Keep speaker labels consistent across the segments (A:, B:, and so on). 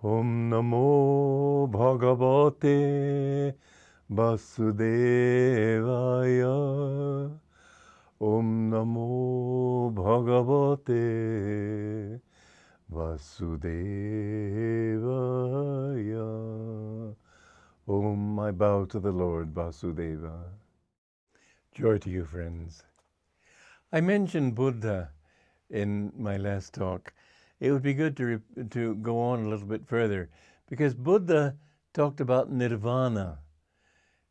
A: Om Namo Bhagavate Vasudevaya. Om Namo Bhagavate Vasudevaya. Om, I bow to the Lord Vasudeva. Joy to you, friends. I mentioned Buddha in my last talk. It would be good to go on a little bit further, because Buddha talked about nirvana,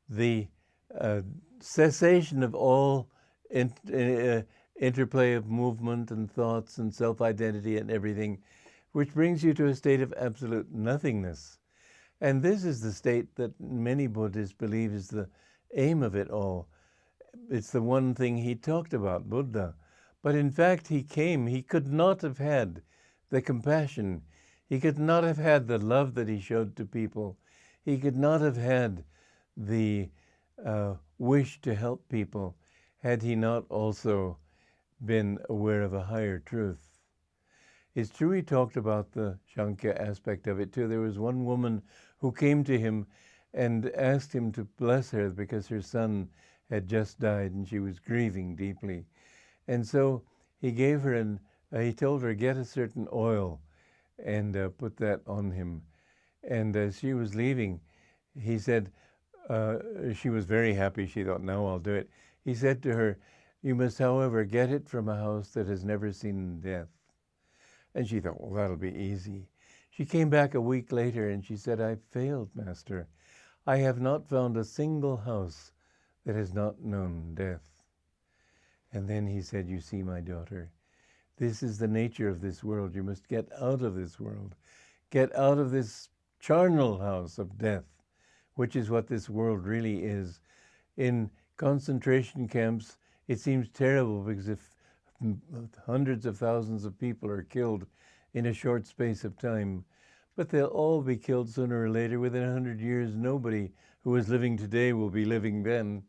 A: the cessation of all interplay of movement and thoughts and self-identity and everything, which brings you to a state of absolute nothingness. And this is the state that many Buddhists believe is the aim of it all. It's the one thing he talked about, Buddha. But in fact, he could not have had the compassion. He could not have had the love that he showed to people. He could not have had the wish to help people had he not also been aware of a higher truth. It's true he talked about the Sankhya aspect of it too. There was one woman who came to him and asked him to bless her because her son had just died and she was grieving deeply. And so he gave her he told her, get a certain oil and put that on him. And as she was leaving, he said, she was very happy. She thought, now I'll do it. He said to her, you must, however, get it from a house that has never seen death. And she thought, well, that'll be easy. She came back a week later and she said, I failed, Master. I have not found a single house that has not known death. And then he said, you see, my daughter, this is the nature of this world. You must get out of this world. Get out of this charnel house of death, which is what this world really is. In concentration camps, it seems terrible because if hundreds of thousands of people are killed in a short space of time, but they'll all be killed sooner or later. Within 100 years, nobody who is living today will be living then.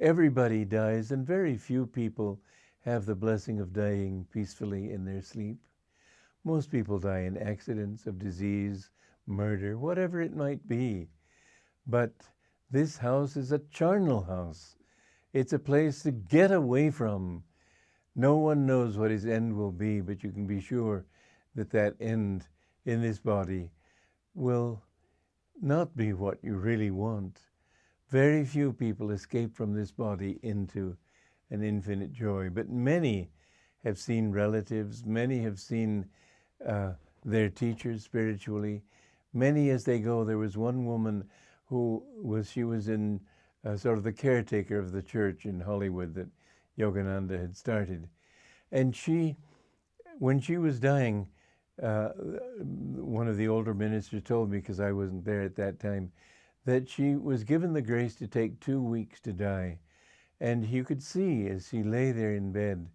A: Everybody dies, and very few people have the blessing of dying peacefully in their sleep. Most people die in accidents of disease, murder, whatever it might be. But this house is a charnel house. It's a place to get away from. No one knows what his end will be, but you can be sure that that end in this body will not be what you really want. Very few people escape from this body into an infinite joy, but many have seen relatives, many have seen their teachers spiritually. Many as they go. There was one woman she was in sort of the caretaker of the church in Hollywood that Yogananda had started. And when she was dying, one of the older ministers told me, because I wasn't there at that time, that she was given the grace to take 2 weeks to die. And you could see as she lay there in bed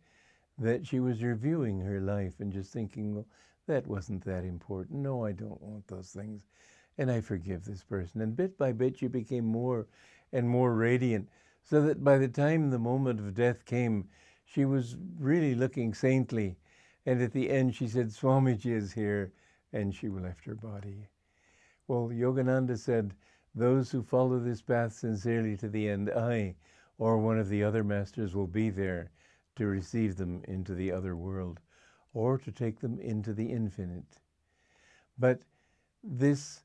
A: that she was reviewing her life and just thinking, well, that wasn't that important. No, I don't want those things. And I forgive this person. And bit by bit, she became more and more radiant, so that by the time the moment of death came, she was really looking saintly. And at the end, she said, Swamiji is here, and she left her body. Well, Yogananda said, those who follow this path sincerely to the end, I, or one of the other masters, will be there to receive them into the other world, or to take them into the infinite. But this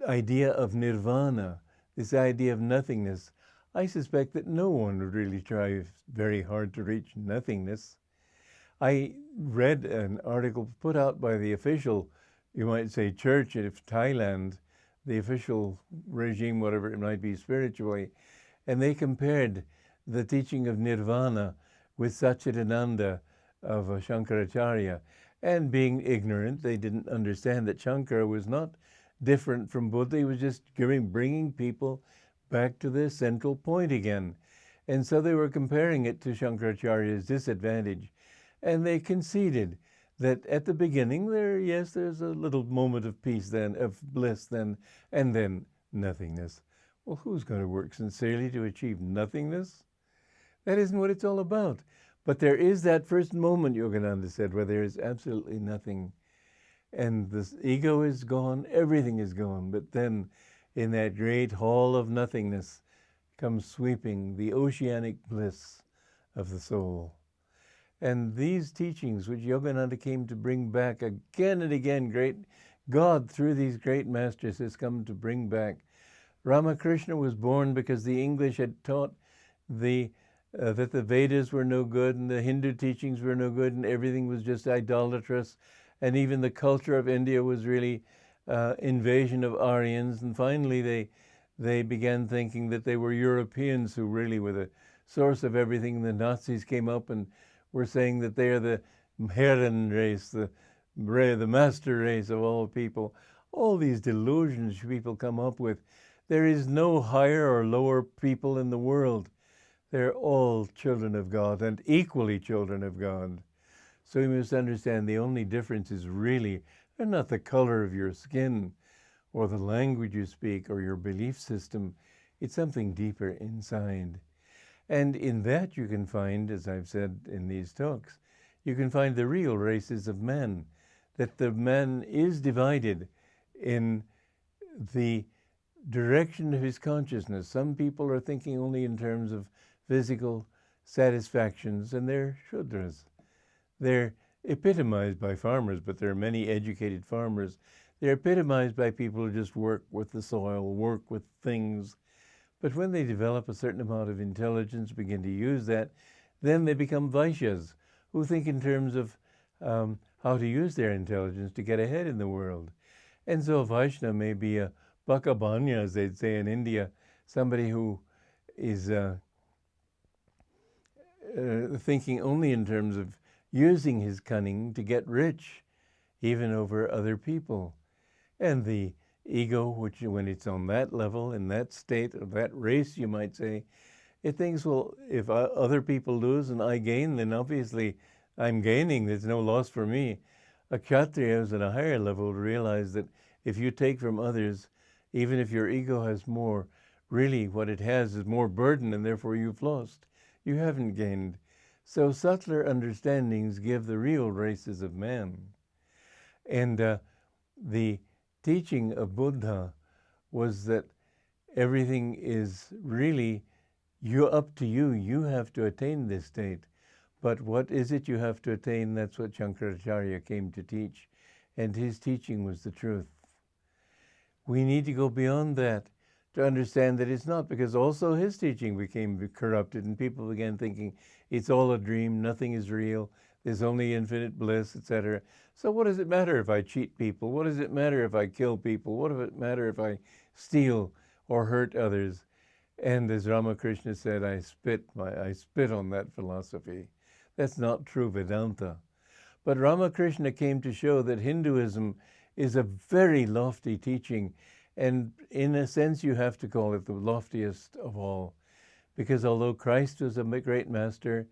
A: idea of nirvana, this idea of nothingness, I suspect that no one would really try very hard to reach nothingness. I read an article put out by the official, you might say, church of Thailand, the official regime, whatever it might be spiritually, and they compared the teaching of nirvana with Satchidananda of Shankaracharya. And being ignorant, they didn't understand that Shankara was not different from Buddha. He was just bringing people back to the central point again. And so they were comparing it to Shankaracharya's disadvantage. And they conceded that at the beginning there's a little moment of peace then, of bliss then, and then nothingness. Well, who's going to work sincerely to achieve nothingness? That isn't what it's all about. But there is that first moment, Yogananda said, where there is absolutely nothing. And the ego is gone, everything is gone. But then in that great hall of nothingness comes sweeping the oceanic bliss of the soul. And these teachings, which Yogananda came to bring back again and again, great God through these great masters has come to bring back. Ramakrishna was born because the English had taught that the Vedas were no good and the Hindu teachings were no good and everything was just idolatrous. And even the culture of India was really invasion of Aryans. And finally they began thinking that they were Europeans who really were the source of everything. The Nazis came up and were saying that they are the Herren race, the master race of all people. All these delusions people come up with. There is no higher or lower people in the world. They're all children of God and equally children of God. So you must understand the only difference is really not the color of your skin or the language you speak or your belief system. It's something deeper inside. And in that you can find, as I've said in these talks, you can find the real races of men, that the man is divided in the direction of his consciousness. Some people are thinking only in terms of physical satisfactions, and they're Shudras. They're epitomized by farmers, but there are many educated farmers. They're epitomized by people who just work with the soil, work with things. But when they develop a certain amount of intelligence, begin to use that, then they become Vaishyas, who think in terms of how to use their intelligence to get ahead in the world. And so a Vaishnava may be a Bakabanya, as they'd say in India, somebody who is thinking only in terms of using his cunning to get rich, even over other people. And the ego, which when it's on that level, in that state, of that race, you might say, it thinks, well, if other people lose and I gain, then obviously I'm gaining. There's no loss for me. A Kshatriya who's at a higher level will realize that if you take from others, even if your ego has more, really what it has is more burden, and therefore you've lost. You haven't gained. So subtler understandings give the real races of man. And the teaching of Buddha was that everything is really up to you. You have to attain this state. But what is it you have to attain? That's what Shankaracharya came to teach. And his teaching was the truth. We need to go beyond that to understand that it's not, because also his teaching became corrupted and people began thinking it's all a dream, nothing is real, there's only infinite bliss, etc. So what does it matter if I cheat people? What does it matter if I kill people? What does it matter if I steal or hurt others? And as Ramakrishna said, I spit on that philosophy. That's not true Vedanta. But Ramakrishna came to show that Hinduism is a very lofty teaching, and in a sense you have to call it the loftiest of all, because although Christ was a great master,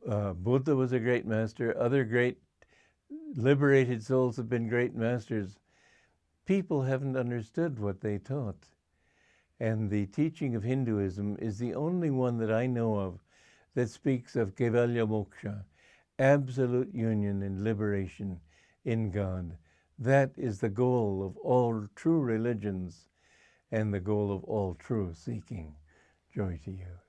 A: Buddha was a great master, other great liberated souls have been great masters, people haven't understood what they taught. And the teaching of Hinduism is the only one that I know of that speaks of Kaivalya Moksha, absolute union and liberation in God. That is the goal of all true religions and the goal of all true seeking. Joy to you.